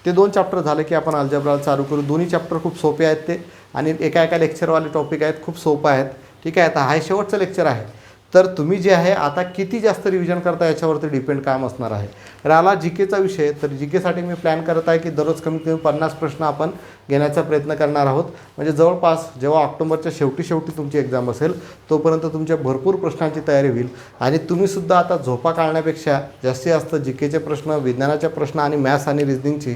ते 2 चॅप्टर झाले की आपण अल्जेब्रा चालू करू. दोन्ही चॅप्टर खूप सोपे आहेत ते, आणि एका लेक्चरवाले टॉपिक आहेत, खूप सोपं आहेत. ठीक आहे. आता हा शेवटचं लेक्चर आहे. तर तुम्ही जे आहे आता किती जास्त रिव्हिजन करता याच्यावरती डिपेंड काम असणार आहे. राहिला जी केचा विषय, तर जी केसाठी मी प्लॅन करत आहे की दररोज कमीत कमी 50 प्रश्न आपण घेण्याचा प्रयत्न करणार आहोत. म्हणजे जवळपास जेव्हा ऑक्टोबरच्या शेवटी तुमची एक्झाम असेल तोपर्यंत तुमच्या भरपूर प्रश्नांची तयारी होईल. आणि तुम्हीसुद्धा आता झोपा काढण्यापेक्षा जास्तीत जास्त जी केचे प्रश्न, विज्ञानाचे प्रश्न आणि मॅथ्स आणि रिझनिंगची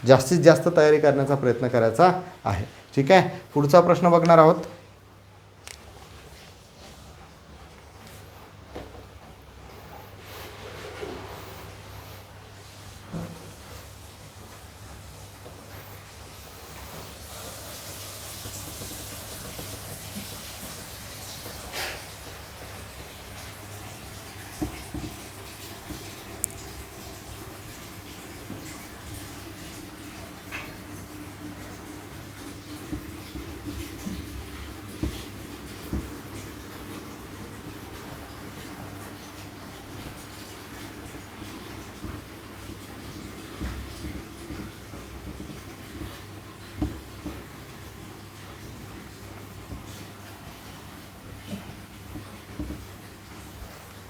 जास्तीत जास्त तयारी करण्याचा प्रयत्न करायचा आहे. ठीक आहे. पुढचा प्रश्न बघणार आहोत.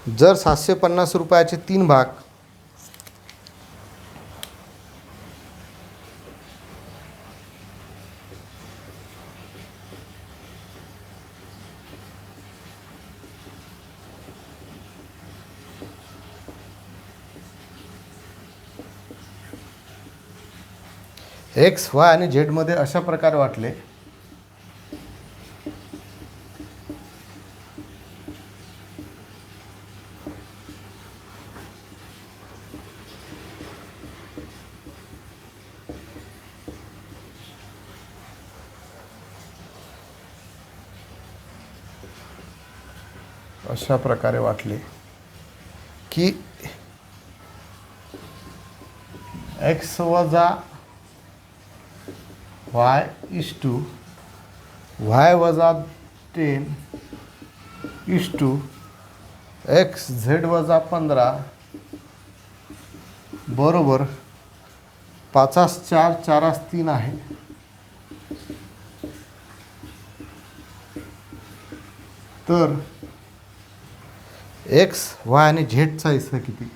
जर 750 रुपयाचे 3 भाग एक्स वाय आणि झेडमध्ये अशा प्रकारे वाटले की एक्स वजा वाय इज टू वाय वजा 10 इज टू एक्स झेड वजा 15 बरोबर 5 4 4 3 आहे. तर एक्स वाय आणि झेडचा हिस्सा किती?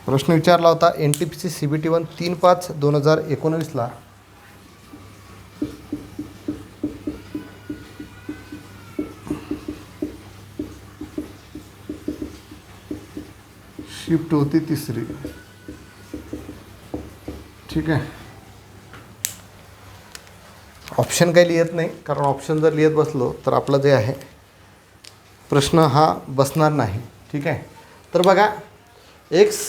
प्रश्न विचारला होता NTPC CBT 1 3/5/2019ला. शिफ्ट होती 3री. ठीक आहे. ऑप्शन काही लिहित नाही, कारण ऑप्शन जर लिहित बसलो तर आपलं जे आहे प्रश्न हा बसणार नाही. ठीक आहे. तर बघा, एक्स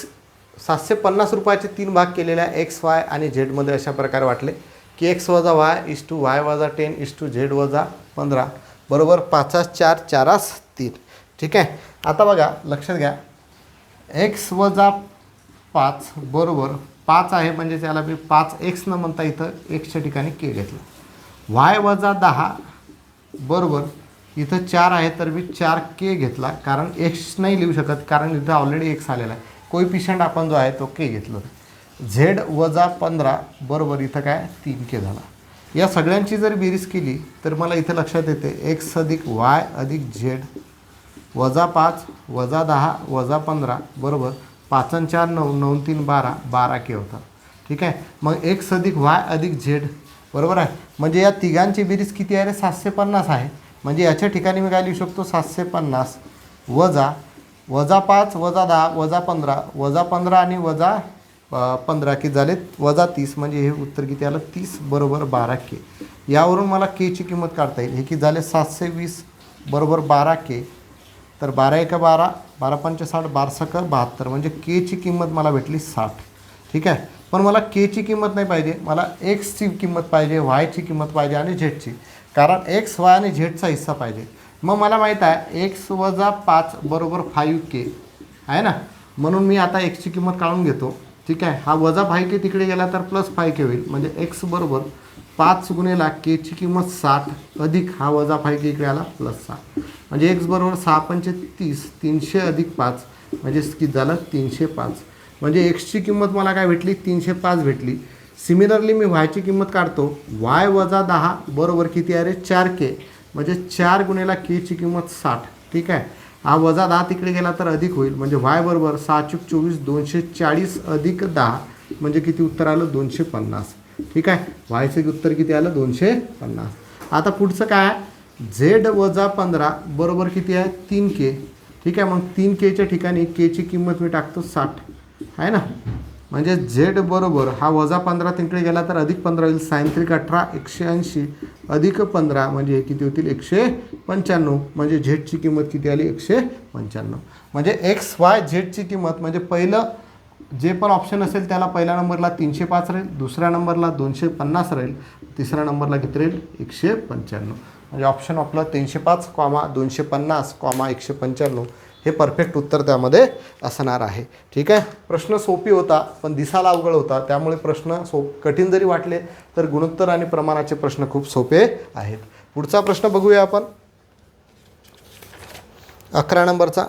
750 रुपयाचे 3 भाग केलेल्या एक्स वाय आणि झेडमध्ये अशा प्रकारे वाटले की एक्स वजा वाय इज टू वाय वजा 10 इज टू झेड वजा 15 बरोबर 5 4 4 3. ठीक आहे. आता बघा, लक्षात घ्या, एक्स वजा 5 बरोबर 5 आहे, म्हणजे त्याला मी 5 एक्स न म्हणता इथं एक्सच्या ठिकाणी के घेतलं. वाय वजा 10 बरोबर इथं 4 आहे, तर मी 4 के घेतला, कारण एक्स नाही लिहू शकत, कारण इथं ऑलरेडी एक्स आलेला आहे. कोइफिशियंट आपण जो आहे तो के घेतलं. झेड वजा 15 बरोबर इथं काय 3 के झाला. या सगळ्यांची जर बेरीज केली तर मला इथं लक्षात येते एक्स अधिक वाय अधिक झेड वजा 5 वजा 10 वजा 15 बरोबर 5 आणि 4 9 9 3 12 12 के होता. ठीक आहे. मग एक्स अधिक वाय अधिक झेड बरोबर आहे, म्हणजे या तिघांची बेरीज किती आहे रे? 750 आहे. म्हणजे याच्या ठिकाणी मी काय लिहू शकतो? 750 वजा वजा 5 वजा 10 वजा 15 वजा 15 आणि वजा 15 किती झाले? वजा 30. म्हणजे हे उत्तर किती आलं? 30 बरोबर 12 के. यावरून मला केची किंमत काढता येईल. हे किती झाले? 720 बरोबर 12 के. तर 12 1 12 12 5 60 12 6 72, म्हणजे केची किंमत मला भेटली 60. ठीक आहे. पण मला केची किंमत नाही पाहिजे, मला एक्सची किंमत पाहिजे, वायची किंमत पाहिजे आणि झेडची, कारण एक्स वाय आणि झेडचा हिस्सा पाहिजे. मग मला माहीत आहे एक्स वजा 5 बरोबर 5 के आहे ना, म्हणून मी आता एक्सची किंमत काढून घेतो. ठीक आहे. हा वजा 5 के तिकडे गेला तर प्लस 5 के होईल, म्हणजे एक्स बरोबर 5 गुणेला केची किंमत 60 अधिक हा वजा 5 के इकडे आला प्लस 6, म्हणजे एक्स बरोबर 6 पंचे 30 300 अधिक 5 म्हणजे किती झालं? 305. म्हणजे एक्सची किंमत मला काय भेटली? 305 भेटली. सिमिलरली मी वायची किंमत काढतो. वाय वजा 10 बरोबर किती आहे रे? 4 के, म्हणजे 4 गुणेला केची किंमत 60. ठीक आहे. हा वजा 10 तिकडे गेला तर अधिक होईल, म्हणजे वाय बरोबर 6 × 24 240 अधिक 10 म्हणजे किती उत्तर आलं? 250. ठीक आहे. वायचं उत्तर किती आलं? 250. आता पुढचं काय आहे? झेड वजा 15 बरोबर किती आहे? 3 के. ठीक आहे. मग 3 केच्या ठिकाणी केची किंमत मी टाकतो 60 आहे ना, म्हणजे झेड बरोबर हा वजा 15 तिकडे गेला तर अधिक 15 होईल. साइन 3 18 180 अधिक 15 म्हणजे किती होतील? 195. म्हणजे झेडची किंमत किती आली? 195. म्हणजे एक्स वाय झेडची किंमत, म्हणजे पहिलं जे पण ऑप्शन असेल त्याला पहिल्या नंबरला 305 राहील, दुसऱ्या नंबरला 250 राहील, तिसऱ्या नंबरला किती राहील? 195. म्हणजे ऑप्शन आपलं 305, 250, 195 हे परफेक्ट उत्तर त्यामध्ये असणार आहे. ठीक आहे. प्रश्न सोपी होता, पण दिसायला अवघड होता, त्यामुळे प्रश्न कठीण जरी वाटले तर गुणोत्तर आणि प्रमाणाचे प्रश्न खूप सोपे आहेत. पुढचा प्रश्न बघूया आपण, 11 नंबरचा.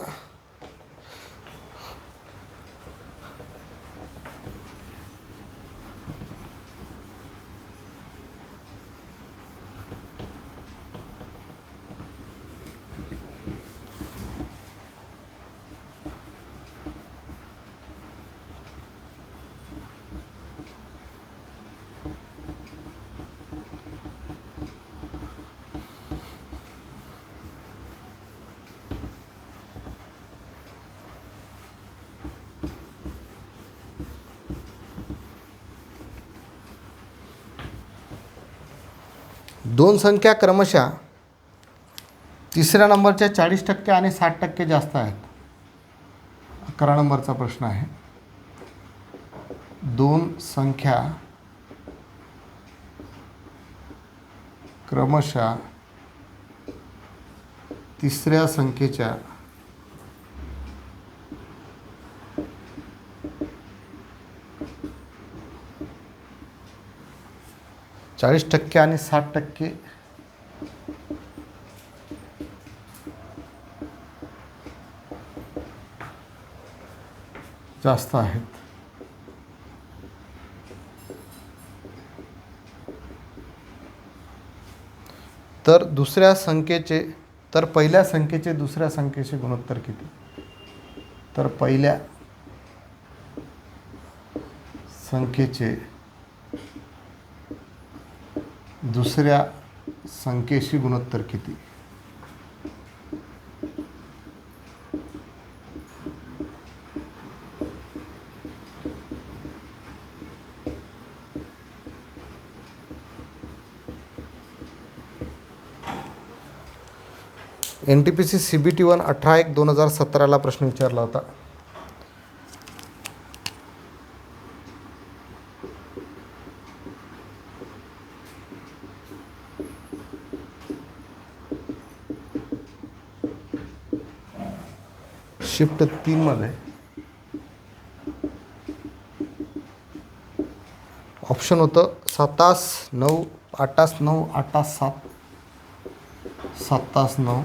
दोन संख्या क्रमशः तिसऱ्या नंबरच्या 40% आणि 60% जास्त आहेत. 11 नंबरचा प्रश्न आहे. दोन संख्या क्रमशः तिसऱ्या संख्येच्या 40% आणि 60% जास्त आहेत. तर पहिल्या संख्येचे दुसऱ्या संख्येशी गुणोत्तर किती? तर पहिल्या संख्येचे दुसऱ्या संख्येशी गुणोत्तर किती? NTPC CBT 1 18/1/2017 प्रश्न विचारला होता. शिफ्ट 3 मध्ये ऑप्शन होतं 7 तास 9, 8 तास 9, 8 तास 7, 7 तास 9,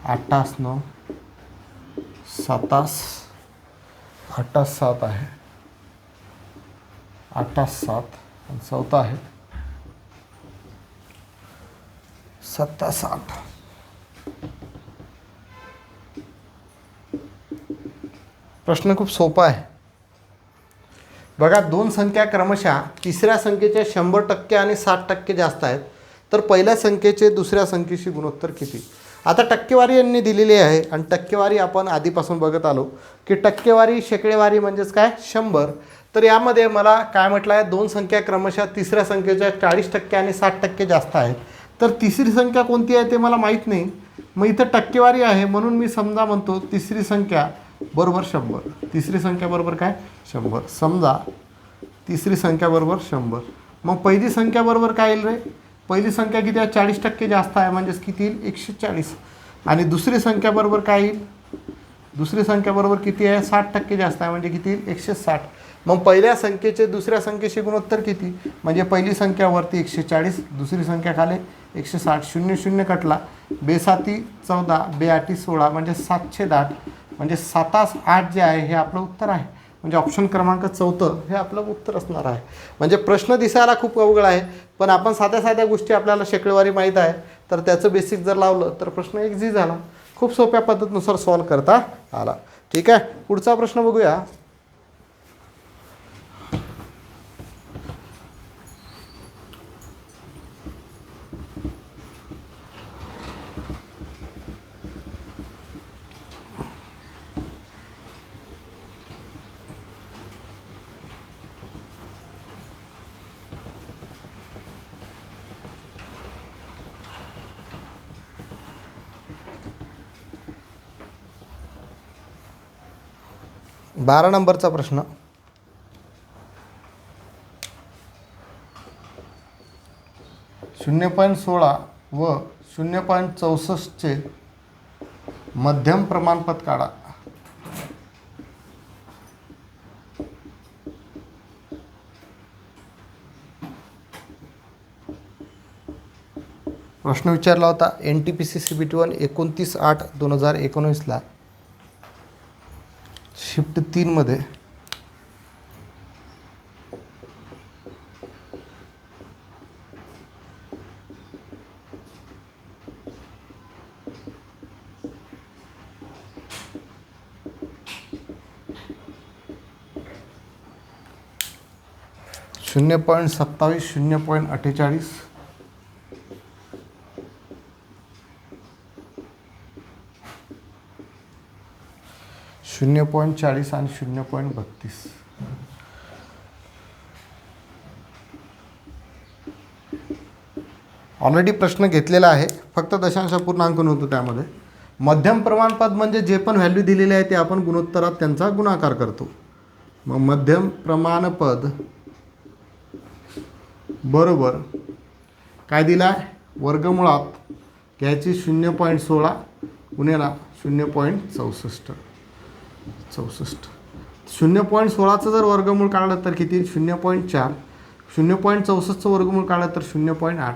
8 तास 9, 7 तास 8 तास 7 आहे, 8 तास 7 आणि चौथा आहे 7 तास 8. प्रश्न खूप सोपा आहे. बघा, दोन संख्या क्रमशः तिसऱ्या संख्येच्या 100% आणि 60% जास्त आहेत. तर पहिल्या संख्येचे दुसऱ्या संख्येशी गुणोत्तर किती? आता टक्केवारी यांनी दिलेली आहे आणि टक्केवारी आपण आधीपासून बघत आलो की टक्केवारी शेकडेवारी म्हणजेच काय 100. तर यामध्ये मला काय म्हटलं आहे, दोन संख्या क्रमशः तिसऱ्या संख्येच्या 40% आणि 60% जास्त आहेत. तर तिसरी संख्या कोणती आहे ते मला माहीत नाही. मग इथं टक्केवारी आहे म्हणून मी समजा म्हणतो तिसरी संख्या बरोबर 100. तिसरी संख्या बरोबर काय 100. समजा तिसरी संख्या बरोबर 100. मग पहिली संख्या बरोबर काय येईल रे? पहिली संख्या किती आहे? 40% जास्त आहे म्हणजेच किती येईल? 140. आणि दुसरी संख्या बरोबर काय येईल? दुसरी संख्या बरोबर किती आहे? 60% जास्त आहे म्हणजे किती येईल? 160. मग पहिल्या संख्येचे दुसऱ्या संख्येशी गुणोत्तर किती? म्हणजे पहिली संख्या वरती 140, दुसरी संख्या खाली 160. 0 0 कटला, 2 7 14, 2 8 16 म्हणजे 710. म्हणजे 7 8 जे आहे हे आपलं उत्तर आहे. म्हणजे ऑप्शन क्रमांक 4 हे आपलं उत्तर असणार आहे. म्हणजे प्रश्न दिसायला खूप अवघड आहे, पण आपण साध्या साध्या गोष्टी आपल्याला शेकडेवारी माहीत आहे तर त्याचं बेसिक जर लावलं तर प्रश्न इझी झाला. खूप सोप्या पद्धतीनुसार सॉल्व करता आला. ठीक आहे, पुढचा प्रश्न बघूया. बारा नंबरचा प्रश्न. .16 व 0.64चे मध्यम प्रमाणपद काढा. प्रश्न विचारला होता NTPC CBT 1 29/8/2019 शिफ्ट 3 मध्ये. .27, 0.48, 0.40 आणि 0.32. ऑलरेडी प्रश्न घेतलेला आहे, फक्त दशांश अपूर्णांक नव्हतं त्यामध्ये. मध्यम प्रमाणपद म्हणजे जे पण व्हॅल्यू दिलेले आहे ते आपण गुणोत्तरात त्यांचा गुणाकार करतो. मग मध्यम प्रमाणपद बरोबर काय दिला आहे, वर्गमुळात घ्यायची 0.16 गुणिला 0.64. 0.16चं जर वर्गमूळ काढलं तर किती, 0.4. 0.64चं वर्गमूळ काढलं तर 0.8.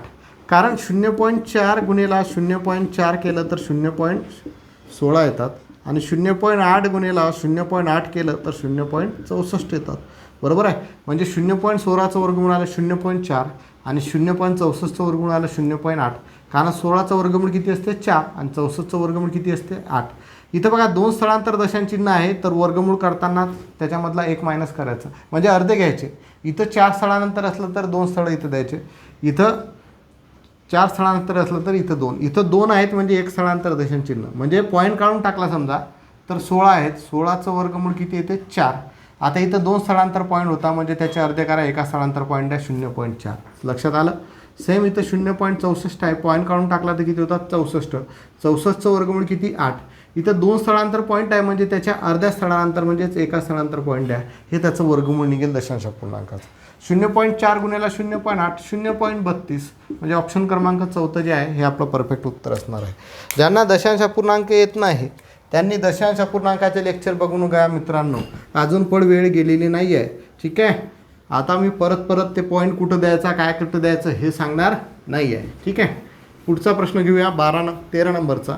कारण 0.4 गुणिला 0.4 केलं तर 0.16 येतात आणि 0.8 गुणिला 0.8 केलं तर 0.64 येतात. बरोबर आहे. म्हणजे 0.16चं वर्गमूळ आलं 0.4 आणि 0.64चं वर्गमूळ आलं 0.8. कारण 16चं वर्गमूळ किती असते 4 आणि 64चं वर्गमूळ किती असते 8. इथं बघा 2 स्थळांतर दशांचिन्ह आहे, तर वर्गमूळ करताना त्याच्यामधला 1 मायनस करायचं म्हणजे अर्धे घ्यायचे. इथं 4 स्थळानंतर असलं तर 2 स्थळं इथं द्यायचे. इथं 4 स्थळांतर असलं तर इथं 2. इथं 2 आहेत म्हणजे 1 स्थळांतर दशांचिन्ह. म्हणजे पॉईंट काढून टाकला समजा तर 16 आहेत. 16चं वर्गमूळ किती येते 4. आता इथं 2 स्थळांतर पॉईंट होता म्हणजे त्याचे अर्धे करा, एका स्थळांतर पॉईंट आहे 0.4. लक्षात आलं. सेम इथं 0.64 आहे, पॉईंट काढून टाकला तर किती होतात 64. 64चं वर्गमूळ किती 8. इथं 2 स्थळांतर पॉईंट आहे म्हणजे त्याच्या अर्ध्या स्थळांतर म्हणजेच एका स्थळांतर पॉईंट आहे, हे त्याचं वर्गमूळ निघेल दशांश अपूर्णांकाचं. 0.4 गुणिला 0.8 0.32. म्हणजे ऑप्शन क्रमांक 4 जे आहे हे आपलं परफेक्ट उत्तर असणार आहे. ज्यांना दशांश अपूर्णांक येत नाही त्यांनी दशांश अपूर्णांकाचे लेक्चर बघून घ्या मित्रांनो, अजून पण वेळ गेलेली नाही आहे. ठीक आहे. आता मी परत ते पॉईंट कुठं द्यायचा काय कुठं द्यायचं हे सांगणार नाही आहे. ठीक आहे. पुढचा प्रश्न घेऊया 13 नंबरचा.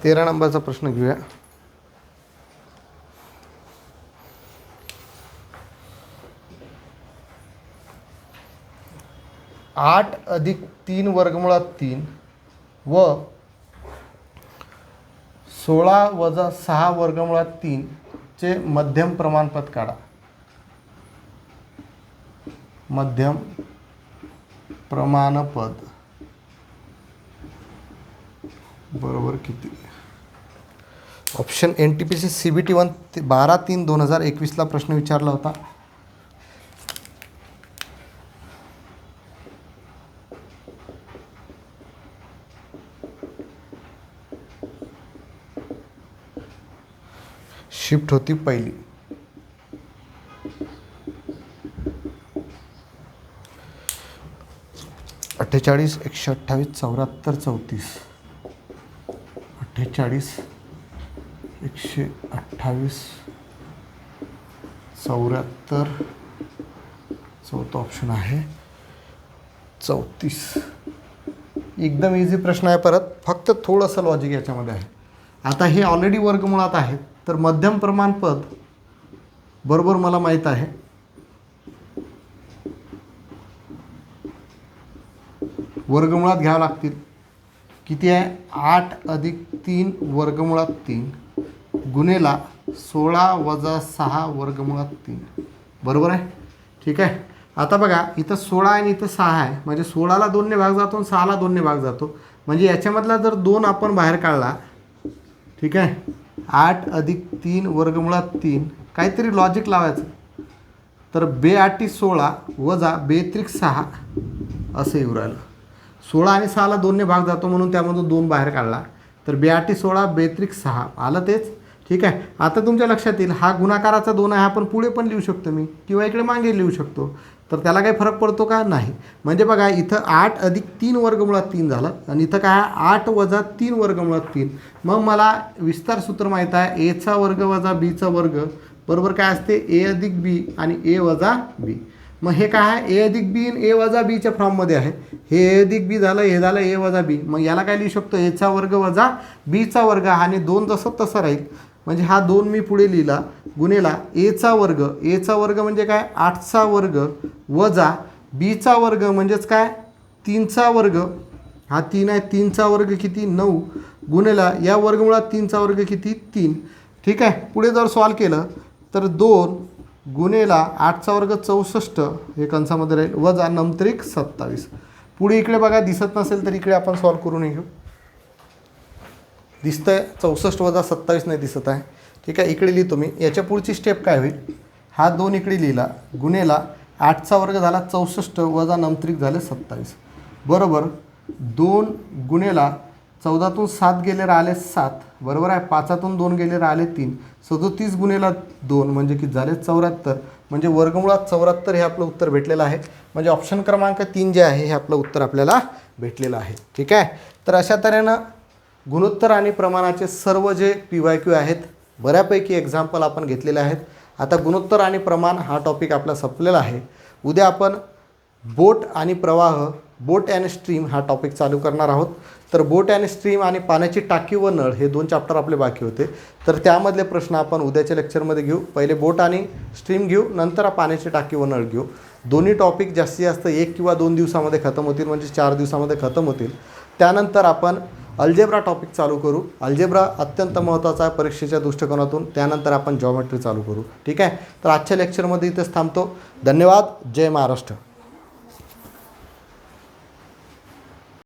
तेरा नंबरचा प्रश्न घेऊया. 8 अधिक 3 वर्गमुळात 3 व 16 वजा 6 वर्गमुळात 3 चे मध्यम प्रमाणपद काढा. मध्यम प्रमाणपद बरोबर किती. ऑप्शन NTPC CBT 1 12/3/2021 प्रश्न विचारला होता. शिफ्ट होती पहिली. अठ्ठेचाळीस 128 74 34. 48 128 74. चौथा ऑप्शन आहे 34. एकदम इझी प्रश्न आहे. परत फक्त थोडंसं लॉजिक याच्यामध्ये आहे. आता हे ऑलरेडी वर्गमुळात आहे, तर मध्यम प्रमाणपद बरोबर मला माहीत आहे. वर्गमुळात घ्यावं लागतील. किती आहे 8 अधिक 3 वर्गमुळात 3 गुणेला 16 वजा 6 वर्गमुळात 3. बरोबर आहे. ठीक आहे. आता बघा इथं 16 आणि इथं 6 आहे म्हणजे 16ला 2ने भाग जातो आणि 6ला 2ने भाग जातो. म्हणजे याच्यामधला जर 2 आपण बाहेर काढला. ठीक आहे. 8 अधिक 3 वर्गमुळात 3 काहीतरी लॉजिक लावायचं. तर 2×8 16 वजा 2×6 असं येऊ राहिलं. 16 आणि 6ला 2ने भाग जातो म्हणून त्यामधून 2 बाहेर काढला तर 2×8 16 2×6 आलं तेच. ठीक आहे. आता तुमच्या लक्षात येईल हा गुणाकाराचा 2 आहे, आपण पुढे पण लिहू शकतो मी किंवा इकडे मागे लिहू शकतो. तर त्याला काही फरक पडतो का नाही. म्हणजे बघा इथं 8 अधिक 3 वर्गमुळात 3 झालं आणि इथं काय 8 वजा 3 वर्गमुळात 3. मग मला विस्तार सूत्र माहीत आहे a चा वर्ग वजा b चा वर्ग बरोबर काय असते a अधिक b आणि a वजा b. मग हे काय आहे a अधिक b आणि a वजा bच्या फॉर्ममध्ये आहे. हे a अधिक b झालं, हे झालं a वजा b. मग याला काय लिहू शकतो a चा वर्ग वजा b चा वर्ग आणि 2 जसं तसं राहील. म्हणजे हा 2 मी पुढे लिहिला गुणेला a चा वर्ग म्हणजे काय 8चा वर्ग वजा b चा वर्ग म्हणजेच काय 3चा वर्ग. हा 3 आहे 3चा वर्ग किती 9 गुणेला या वर्गमुळात 3चा वर्ग किती 3. ठीक आहे. पुढे जर सॉल्व केलं तर 2 गुणेला 8चा वर्ग 64 हे कंसामध्ये राहील वजा नमत्रिक 27. पुढे इकडे बघा दिसत नसेल तर इकडे आपण सॉल्व करून घेऊ. दिसतंय 64 वजा 27 नाही दिसत आहे. ठीक आहे, इकडे लिहितो मी. याच्या पुढची स्टेप काय होईल, हा 2 इकडे लिहिला गुणेला 8चा वर्ग झाला 64 वजा नमत्रिक झाले 27 बरोबर 2 गुणेला 14तून 7 गेले राहिले 7 बरोबर आहे. 5तून 2 गेले राहिले 3 37 गुणेला 2 म्हणजे किती झाले 74 म्हणजे वर्गमुळात 74 हे आपलं उत्तर भेटलेलं आहे. म्हणजे ऑप्शन क्रमांक 3 जे आहे हे आपलं उत्तर आपल्याला भेटलेलं आहे. ठीक आहे, तर अशा तऱ्हेनं गुणोत्तर आणि प्रमाणाचे सर्व जे PYQ आहेत बऱ्यापैकी एक्झाम्पल आपण घेतलेले आहेत. आता गुणोत्तर आणि प्रमाण हा टॉपिक आपला संपलेला आहे. उद्या आपण बोट आणि प्रवाह, बोट अँड स्ट्रीम हा टॉपिक चालू करणार आहोत. तर बोट अँड स्ट्रीम आणि पाण्याची टाकी व नळ हे 2 चॅप्टर आपले बाकी होते. तर त्यामधले प्रश्न आपण उद्याच्या लेक्चरमध्ये घेऊ. पहिले बोट आणि स्ट्रीम घेऊ, नंतर पाण्याची टाकी व नळ घेऊ. दोन्ही टॉपिक जास्तीत जास्त 1 किंवा 2 दिवसामध्ये खतम होतील, म्हणजे 4 दिवसामध्ये खतम होतील. त्यानंतर आपण अल्जेब्रा टॉपिक चालू करू. अल्जेब्रा अत्यंत महत्त्वाचा आहे परीक्षेच्या दृष्टिकोनातून. त्यानंतर आपण जॉमेट्री चालू करू. ठीक आहे, तर आजच्या लेक्चरमध्ये इथेच थांबतो. धन्यवाद. जय महाराष्ट्र.